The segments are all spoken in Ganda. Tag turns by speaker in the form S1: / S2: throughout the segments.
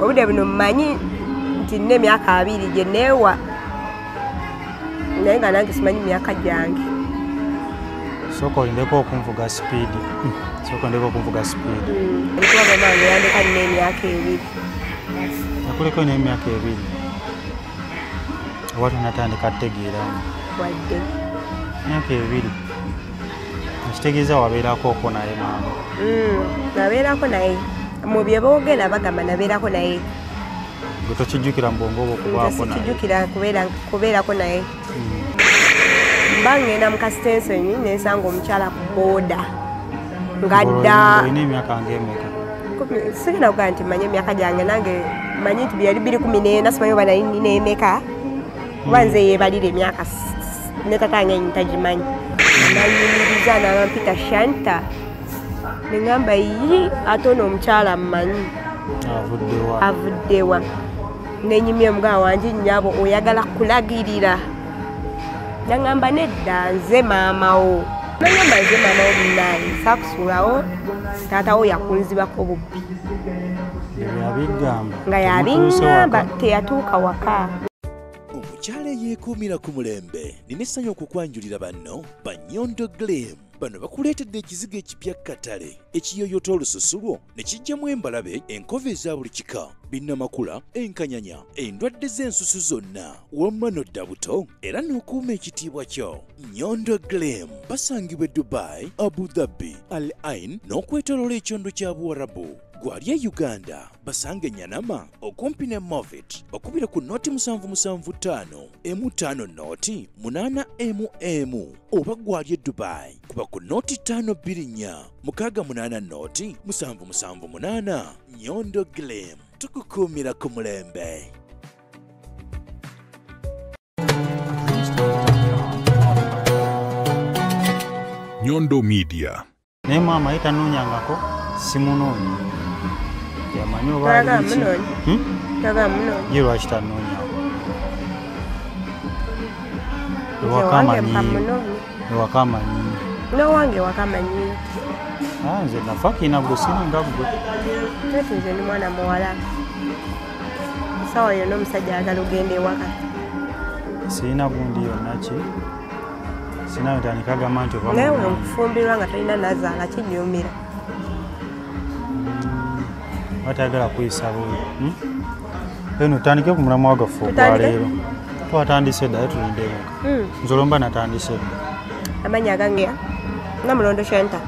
S1: obudde buno mmanyi nti nina emyaka 2 gye neewa naye nga nange simanyi myaka gyange.
S2: Sooka olindeko okunvuga sipiidi. Sooka ndeko okunvuga sipiidi.
S1: Ndikuba mamange yandeka nina emyaka 2.
S2: Yakuleko n'emyaka 2. Oba tonatandika kutegeeramu.
S1: Wadde.
S2: Emyaka 2. Ekitegeeza wabeerako okwo naye maama.
S1: Nabeerako naye. Mu bye boogera bagamba nabeerako naye.
S2: Gwe tokijjukira mu bwongo bwo okubaako naye?
S1: Sikijjukira kubeerako naye. Mba ngenda mu kasitenseni nensanga omukyala ku booda. Ngadda.
S2: Olina emyaka ng'emeka?
S1: Sigenda kugaa nti mmanyi emyaka gyange nange mmanyi nti byali 214 simanyi oba nali nina emeka. Kuba nze yeebalira emyaka ne tatange ntagimanyi. Nanyumiriza n'ampita Shanta. Ne ngamba yi ate ono omukyala mmanyi. Avuddewa. Nenyimye omugawa wanje nnyabo oyagala kulagirira. Nangamba nedda nze maamawo. Nangamba nze maamawo munayi saakusuulawo taatawo yakunzibako bubbi. Nga yabiŋŋamba teyatuuka waka.
S3: Omukyala eyeekuumira ku mulembe nina essanyu okukwanjulira banno ba Nyondo Glam. Bano bakuleetedde ekizigo ekipya katale ekiyoyota olususu lwo ne kijjamu embalabe enkova eza buli kika binnamakula enkanyanya endwadde z'ensusu zonna wamma n'odda buto era n'okuuma ekitiibwa kyo. Nyondo Glam basangibwa e Dubai, Abu Dhabi, Al Ain n'okwetooloola ekyondo kya Buwarabu. Gwali e Uganda basange Nyanama okumpi ne Movit okubira ku noti 775 M5 noti 8 oba gwali e Dubai kuba ku noti 524 680 noti 778. Nyondo Glam tukukuumira ku mulembe.
S4: Nyondo Media.
S2: Naye maama ye tanoonyangako simunoonyi. Yamanyi oba ye lwaki tanoonyako? Ewaka amanyi.
S1: N'owange ewaka amanyi.
S2: Nze nafa kiina gwe siringa gwe.
S1: Ate nze ndi mwana muwala. Sawa yonna omusajja ayagala ogenda ewaka.
S2: Sirina gundi yonna ki? Sina ntandika agamba nti oba
S1: newe nkufumbirwa nga tolina nazaala kinyumira.
S2: Watayagala kuyisa bubi. Eno tandike ku mulamwa wagaffe ogwa leero. Twatandise dda tulinde ewaka. Nzolomba natandise dda.
S1: Amannya agange Namulondo Shanta.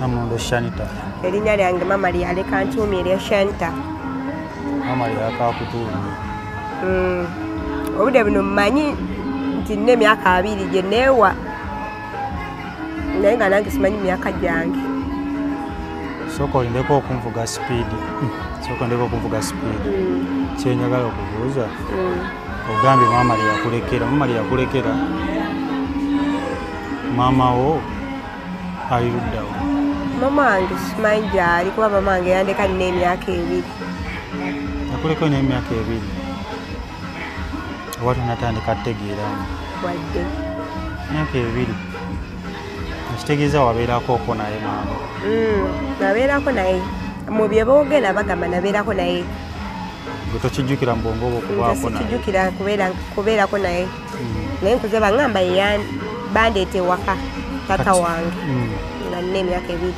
S2: Namulondo Shanita.
S1: Erinnya lyange mama lyaleka ntuumye erya Shanta.
S2: Mama lyakakutuumye.
S1: Obudde buno mmanyi nti nina emyaka 2 gye neewa naye nga nange simanyi myaka gyange.
S2: Sooka olindeko okunvuga sipiidi. Sooka ndeko okunvuga sipiidi. Kyenjagala okubuuza ogambye maama lyakulekera. Maama lyakulekera maama wo ali luddawo?
S1: Mama wange simanyi gy'ali kuba mama wange yandeka nina emyaka 2.
S2: Yakuleko n'emyaka 2. Oba tonatandika kutegeeramu?
S1: Wadde.
S2: Emyaka 2. Ekitegeeza wabeerako okwo naye maama?
S1: Nabeerako naye. Mu bye boogera bagamba nabeerako naye.
S2: Gwe tokijjukira mu bwongo bwo okubaako naye?
S1: Sikijjukira kubeerako naye. Naye nkuze bagamba bandeeta ewaka taata wange nga nina emyaka 2.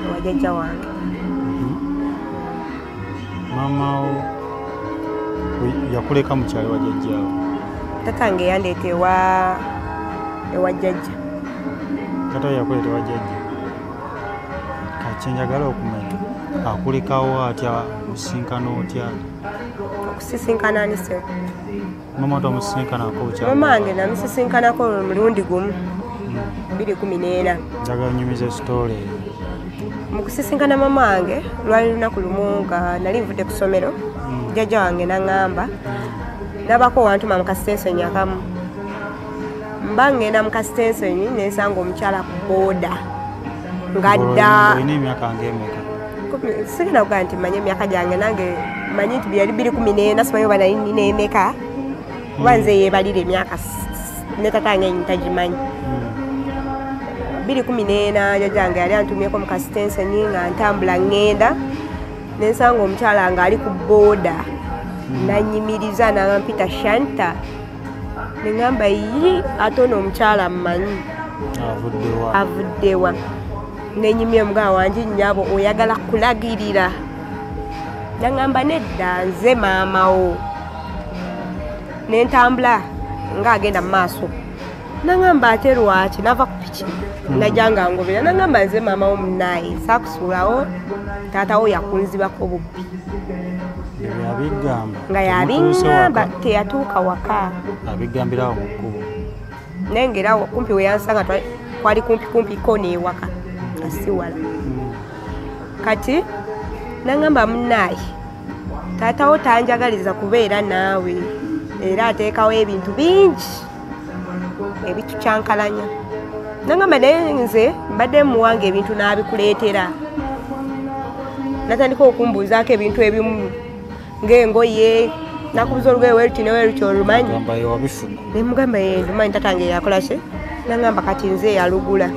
S1: Ewa jjajja wange.
S2: Maama wo yakuleka mu kyalo wa jjajjaawo?
S1: Tatange yandeeta ewa jjajja.
S2: Taata we yakuleeta ewa jjajja? Kyenjagala okumanya akulekawo atya, musisinkana otya?
S1: Okusisinkana ani se?
S2: Mama tomusisinkanako bukyalo?
S1: Mama wange namusisinkanako mulundi gumu 2014.
S2: Njagala nnyumiza sitoola eyo.
S1: Mu kusisinkana mama wange lwali lunaku lumu nga nali nvudde ku ssomero jjajja wange n'aŋŋamba nabako wantuma mu kasitenseni akamu. Mba ngenda mu kasitenseni nensanga omukyala ku booda. Ngadda.
S2: Olina emyaka ng'emeka?
S1: Sigenda kugaa nti mmanyi emyaka gyange nange mmanyi nti byali 214 simanyi oba nali nina emeka. Kuba nze yeebalira emyaka ne tatange ntagimanyi. 2014 jjajja wange yali antumyeko mu kasitenseni nga ntambula ŋŋenda nensanga omukyala nga ali ku booda nanyimiriza nampita Shanta neŋŋamba yi ate ono omukyala mmanyi avuddewa nenyimye omugabo wanje nnyabo oyagala kulagirira naŋŋamba nedda nze maamawo nentambula ng'agenda mu maaso naŋŋamba ate lwaki nava ku piki najanga ngobera naŋŋamba nze maamawo munaaye saakusuulawo taatawo yakunzibako bubbi nga yabiŋŋamba teyatuuka waka
S2: abigambirawo mu kkubo
S1: naye ng'era kumpi we yansanga twali kumpiko n'ewaka nga si wala kati naŋŋamba munaaye taatawo tanjagaliza kubeera naawe era ateekawo ebintu bingi ebitucyankalanya naŋŋamba naye nze mbadde muwanga ebintu n'abikuleetera natandika okumbuuzaako ebintu ebimu ng'engoye nakubuza olugoye weruti ne weruti olumanyi nemugamba ndumanyi tatange yakola ki naŋŋamba kati nze yalugula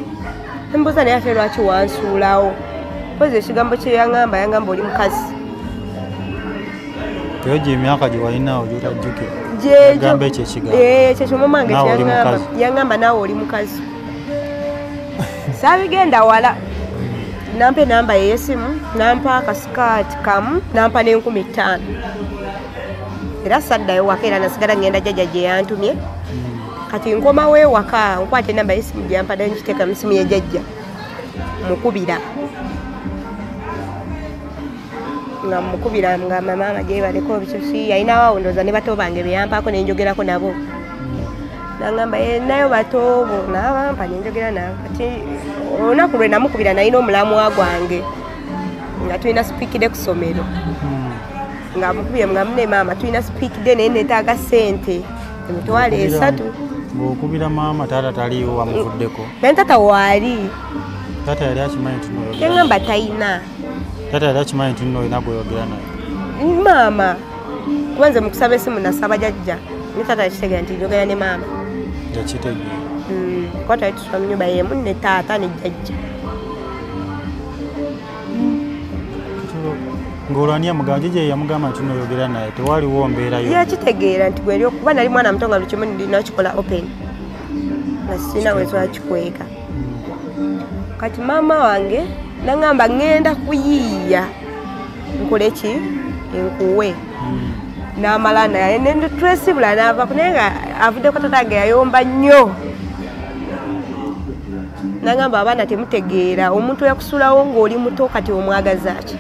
S1: nembuuza naye ate lwaki wansuulawo pozi ekigambo kye yangamba oli mukazi
S2: teyo emyaka gye walinawo gyotajjukira
S1: kyekyo mamange yangamba naawe oli mukazi saabigenda wala nampa enamba yeyesimu nampa akasikaati kamu nampa n'5000 era saddayo waka era nasigala ngenda jjajja gye yantumye kati nkomawo ewaka nkwata enamba yesimu gyampa nayo nkiteeka mu simu ye jjajja mukubira nga mukubira nga maama gyebaleko bisusi yalinawo ndooza ne bato bange beyampaako nenjogerako nabo naŋŋamba nayo batoobo nabampa nenjogera nabo kati olunaku lwe namukubira nalina omulamwa gwange nga tulina sipiikide ku ssomero nga mukubye nga mune maama tulina sipiikide naye netaaga ssente emitwalo 3
S2: ng'okubira maama taata taliiwo wamuvuddeko
S1: naye tata waali
S2: taata yali akimanyi nti
S1: yaŋŋamba talina
S2: taata yali akimanyi nti nno olina gweyogera naye
S1: maama kuba nze mukusaba esimu nasaba jjajja ne taata yakitegera nti njogera ne maama
S2: yakitegeera
S1: kuba twali tusula mu nnyumba yemu ne taata ne jjajja
S2: ng'olwani yamugamba jjajja yamugamba nti noyogera naye tewaliwo mbeerayo
S1: yakitegeera nti gweri okuba nali mwana muto nga lukimu ndinakikola open nga sirina wetwakikweka kati maama wange naŋŋamba ŋŋenda kuyiiya nkole ki enkuwe n'amala naye netwesibula n'avaku naye nga avuddeko tatange yayomba nnyo naŋŋamba abaana temutegeera omuntu yakusulawo ng'oli muto kati omwagaza ki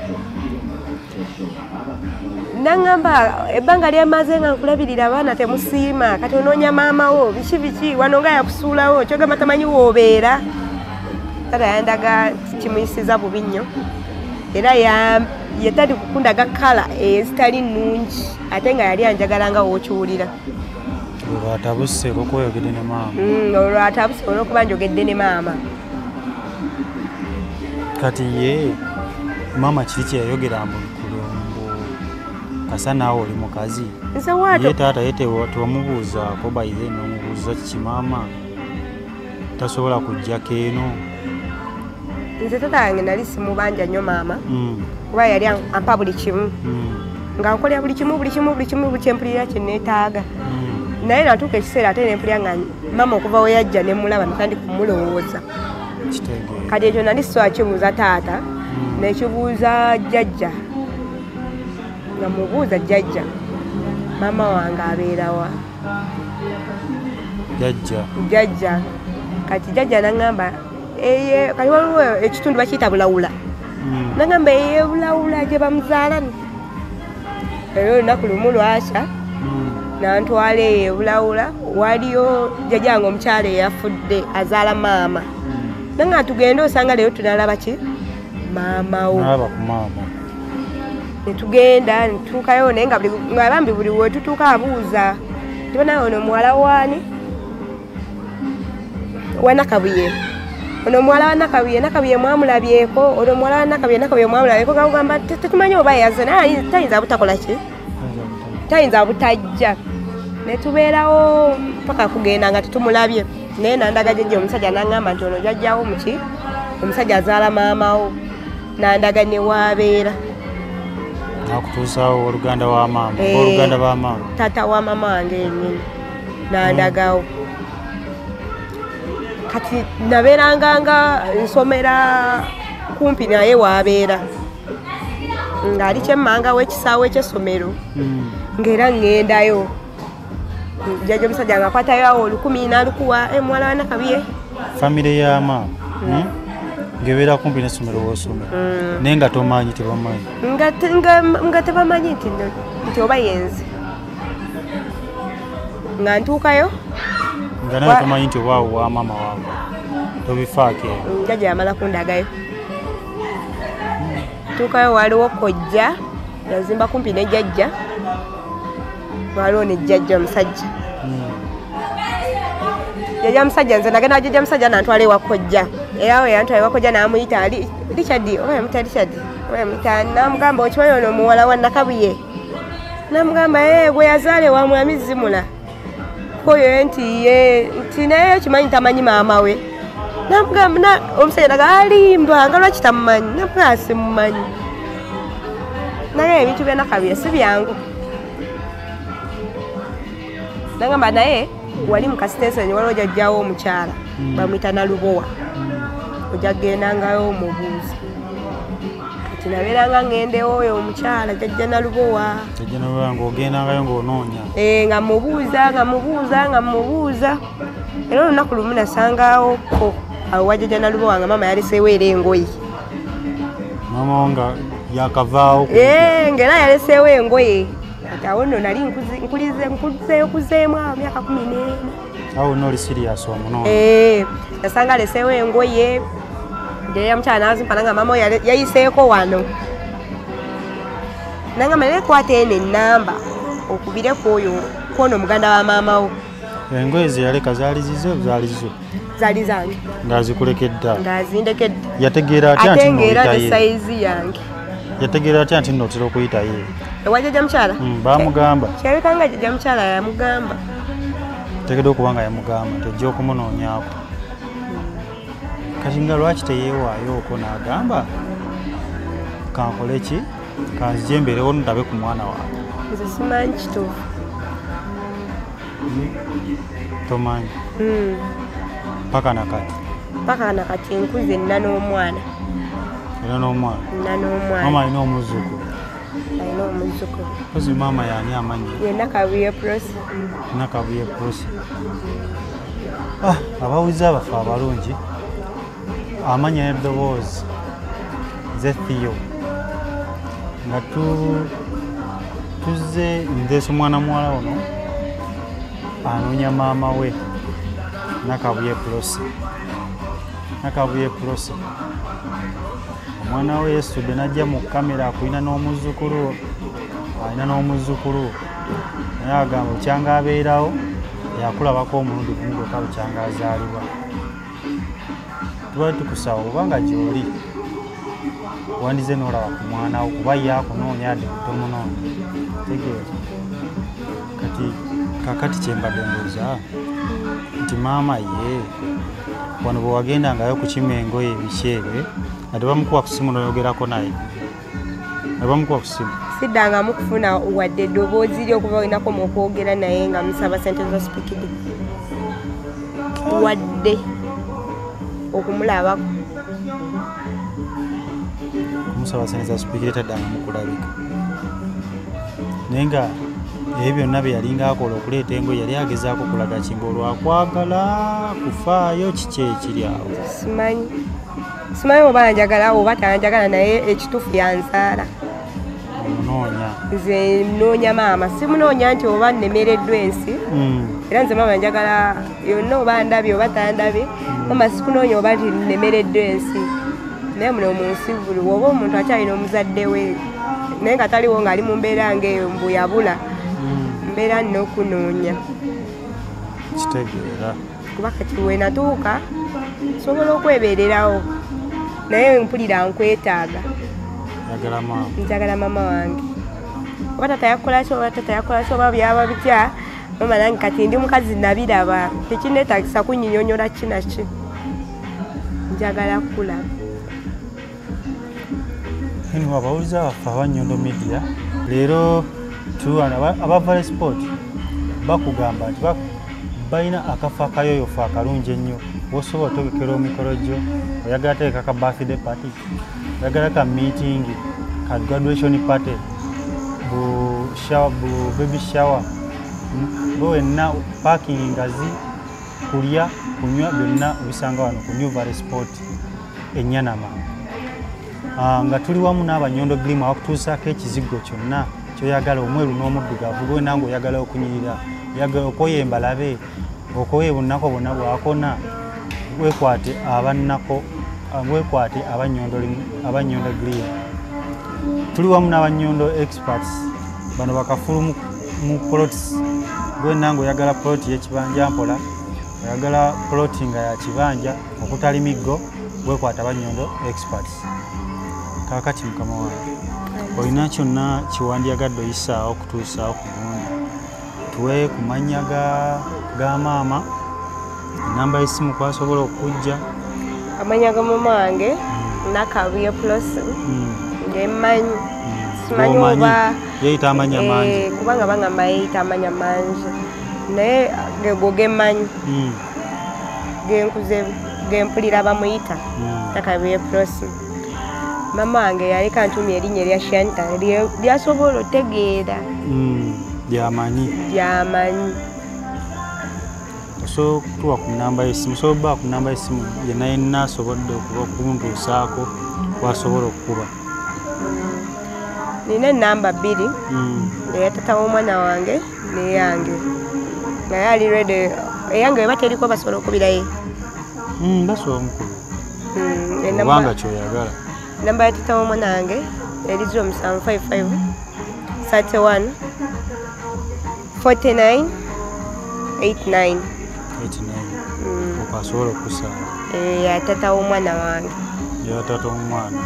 S1: naŋŋamba ebbanga lyemaze nga nkulabirira abaana temusiima kati onoonya maamawo biki wano nga yakusuulawo kyogamba tamanyi woobeera tata yandaga kimuyisiza bubi nnyo era yetali kukundaga kala ezitali nnungi ate nga yali anjagala nga wookiwulira
S2: olwatabuse olwokuba oyogedde ne maama
S1: olwatabuse olwokuba njogedde ne maama
S2: kati ye maama kiri kyeyayogera mbu kasa naawe oli mukazi ye taata ye tewamubuuzaako bayize nomubuuza kiki maama tasobola kujjako eno
S1: nze tata yange nali simubanja nnyo maama kuba yali ampa buli kimu nga nkolera buli kimu kyempulira kyeneetaaga naye natuuka ekiseera ate nempulira nga maama okuva we yajja nemulaba natandika kumulowooza kati ekyo nali so akibuuza taata nekibuuza jjajja nga mubuuza jjajja maama wange abeerawa jjajja kati jjajja naŋŋamba kati waliwo ekitundu bakiyita bulawula naŋŋamba eyebulawula gye bamuzaalani era olunaku lumu lwakya nantwala eyo ebulawula waliyo jjajjange omukyala eyafudde azaala maama nanga tugende osanga leero tunalaba ki maamawo netugenda netutuukayo naye nga bambi buli wetutuuka abuuza tibanawe ono muwala waani wanakabuye ono muwala wa nakabuye mwamulabyeko ono muwala wa nakabuye mwamulabyeko gagamba tetumanyi oba yaze naye tayinza butakola ki tayinza butajja netubeerawo paka kugenda nga tetumulabye naye nandaga jjajja omusajja naŋŋamba nti ono jjajjawo muki omusajja azaala maamawo nandaga ne waabeera
S2: nakutuusaawo oluganda wa maama oluganda ba maama
S1: tata wa mama wange yennyini nandagawo kati nabeeranga nga nsomera kumpi naye waabeera ng'ali kyemmanga w'ekisaawe ky'essomero ng'era ŋŋendayo jjajja omusajja nga akwatayo awo 10 n'alukuwa muwala wa Nakabye
S2: famire ya maama ng'ebeera kumpi n'essomero w'osomero naye nga tomanyi tebamanyi
S1: nga tebamanyi nti oba yenze nga ntuukayo
S2: nga naye tomanyi nti oba wa maama waabwe tobifaako
S1: jjajja yamala kundagayo tuukayo waliwo kojja yazimba kumpi ne jjajja waliwo ne jjajja omusajja jjajja omusajja nze nagenda jjajja omusajja nantwala ewa kojja era we yantwala ewa kojja n'amuyita Richard oba yamuyita Richard oba yamuyita n'amugamba okimanyi ono omuwala wa Nakabye n'amugamba bwe yazaala ewa mwami Zimula koyo nti naye kimanyi tamanyi maama we n'amugamba omusajja naga alimba nga lwaki tamumanyi namugamba simumanyi naye ebintu bya Nakabye si byangu nagamba naye wali mu kasitenseni waliwo jjajjawo omukyala bamuyita Nalubowa ojja kugendangayo omubuuzi kati nabeeranga ŋŋendewo oyo omukyala jjajja Nalubowa
S2: ng'ogendangayo ng'onoonya
S1: nga mubuuza era olunaku lumu nasangawoko awo wa jjajja Nalubowa nga maama yaleseewo era engoye
S2: maama nga yakavaawo
S1: ng'era yaleseewo engoye kati awo nno nali nkuzeemu awo myaka 14
S2: awo nno oli sirias omuno
S1: nasanga aleseewo engoye ya mukyala n'azimpa nanga maama yayiseeko wano nangamba naye kwata eno ennamba okubire kwono omuganda wa maama wo
S2: engoye zeyaleka zaali zizo
S1: zaali zange
S2: ng'azikulekedda
S1: ng'azindekedde
S2: yategeera atya
S1: ate ng'era ne sayizi yange
S2: yategeera atya nti nno otera okuyitaye
S1: ewa jjajja mukyala
S2: baamugamba
S1: kirabika nga jjajja mukyala yamugamba
S2: tegedde okuba nga yamugamba tojja okumunoonyaako kati nga lwaki teyeewaayoko n'agamba kankole ki kanzije mbeerewo ndabe ku mwana wange
S1: nze simanyi kituufu
S2: tomanyi paka nakati
S1: nkuze nna n'omwana
S2: era n'omwana maama alina omuzzukulu kozi maama yaani amanyi
S1: ye Nakabye Prosi
S2: abawuliza abafe abalungi amanya n'eddoboozi Theo nga tuzze ndeesa omwana muwala ono anoonya maama we Nakabye Prosi omwana we yesitudde n'ajja mu kamera alina n'omuzzukulu naye agamba bukyanga abeerawo yakulabako omulundi gumu gwokka bukyanga azaalibwa tubali tukusaba obanga gy'oli wandize n'olaba ku mwana wo kuba yakunoonya adde kutomunoonya tegeeza kati kakati kyembadde ndowooza nti maama ye wano bwe wagendangayo kukima engoye ebikyebe ate bamukuwa ku simu n'oyogerako naye bamukuwa ku simu
S1: siddangamu kufuna wadde eddoboozi lyokuba olinako muokwogera naye nga musaba sente za spikidi wadde okumulabako kumusaba sente za spikidi
S2: taddangamu kulabika naye nga ebyo byonna bye yalinga akola okuleeta engoye yali agezaako kulaga kimba olwakwagala kufaayo kiki ekiri awo
S1: simanyi oba njagala oba tanjagala naye ekituufu yanzaala
S2: omunoonya
S1: nze nnoonya maama simunoonya nti oba nnemereddwa ensi era nze maama njagala yonna oba ndabye oba tandabye maama sikunoonya oba nti nnemereddwa ensi naye muno mu nsi buli woba omuntu akyalina omuzadde we naye nga taliwo ng'ali mu mbeera ng'eyo mbu yabula mbeera nina okunoonya
S2: kitegeera
S1: kuba kati we natuuka nsobola okwebeererawo naye mpulira nkwetaaga njagala maama wange oba tata yakolaki oba byaba bitya mama nange kati ndi mukazi nabiraba tekinneetagisa kunyinyonyola kinaki njagala kulaba
S2: eno abawuliza baffe aba Nyondo Media leero aba Valley Sport bakugamba nti balina akafo akayoyofu akalungi ennyo wosobola otegekera omikolo gyo oyagala teeka ka birthday party oyagala ka meeting ka graduation party bu baby shower wenna parking ngazi kulya kunywa byonna obisanga wano ku New Valley Sport Enyanama nga tuli wamu n'Abanyondo Glim abakutuusaako ekizigo kyonna kyoyagala omweru n'omuddugavu gwe nange oyagala okunyirira oyagala okoye embalabe okoye bunnako bonna bwakona wekwate Abanyondo Glim tuli wamu n'Abanyondo experts bano bakafulu mu plots gwe nange oyagala plot y'ekibanja mpola oyagala ploti nga ya kibanja okutali miggo wekwata Abanyondo experts. Kakati mukama wange olina kyonna kiwandyagadde oyisaawo okutuusaawo ku gundi tuwe ku mannya ga maama enamba y'essimu kwasobola okujja
S1: amanya ga mama wange Nakabuye Plus ngemanyi simanyi oba
S2: yeyita amanya mangi
S1: kubanga bangamba yeyita amanya mangi naye gego gemanyi genkuze gempulira bamuyita Nakabuye Plus. Mama wange yaleka ntumya erinnya erya Shanta lyasobola otegeera
S2: lyamanyi so tuwa ku namba y'essimu so ba ku namba y'essimu yenna yenna asobodde okuba okuntuusaako wasobola okukuba
S1: nina enamba 2 eya tata w'omwana wange neyange naye ali redi eyange weba teriko basobola okubirayo
S2: basobola omukuba obanga kyoyagala
S1: namba ya tata w'omwana wange eri 0755 31 49 89
S2: okasobola okusaala
S1: ya tata w'omwana wange
S2: ya tata w'omwana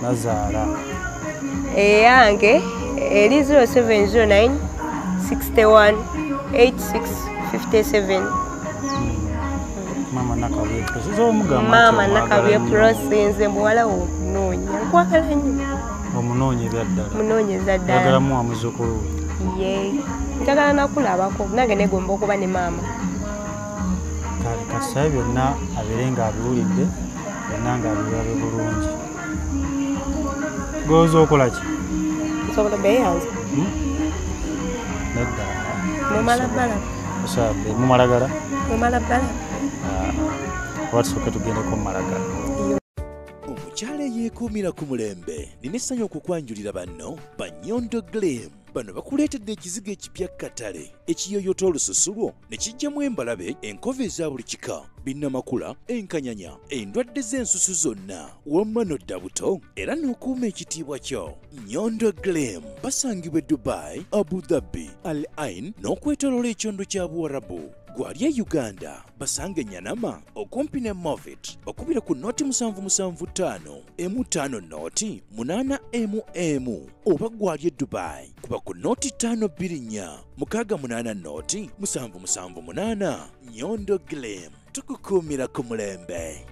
S2: nazaala
S1: eyange eri 0709 61 86 57
S2: Mama Nakabuye Plus
S1: Mama Nakabuye Plus nze muwala w'omunoonya nkwagala nnyo
S2: omunoonyeza ddala
S1: munoonyeza ddala
S2: oyagalamu wa muzzukulu
S1: ye njagala nakulabako nange negomba okuba ne maama
S2: kati byonna abeere nga abiwulidde byonna nga abirabe bulungi goza okola ki
S1: nsobola beeyanza
S2: nedda
S1: mumala bbala
S2: osabe mumalagala
S1: mumala bbala
S2: watusooke tugendeko mumalagala
S3: omukyala eyeekuumira ku mulembe nina essanyu okukwanjulira banno Banyondo Glim bano bakuleetedde ekizigo ekipya katale ekiyoyota olususu lwo ne kijjamu embalabe enkova eza buli kika binnamakula enkanyanya endwadde z'ensusu zonna wamma n'odda buto era n'okuuma ekitiibwa kyo. Nyondo Glim basangibwa Dubai, Abu Dhabi, Al Ain n'okwetooloola ekyondo kya Buwarabu. Gwali e Uganda basange Nyanama okumpi ne Movit okubira ku noti 775 M5 noti 8 oba gwali e Dubai kuba ku noti 524 680 noti 778. Nyondo Glim tukukuumira ku mulembe.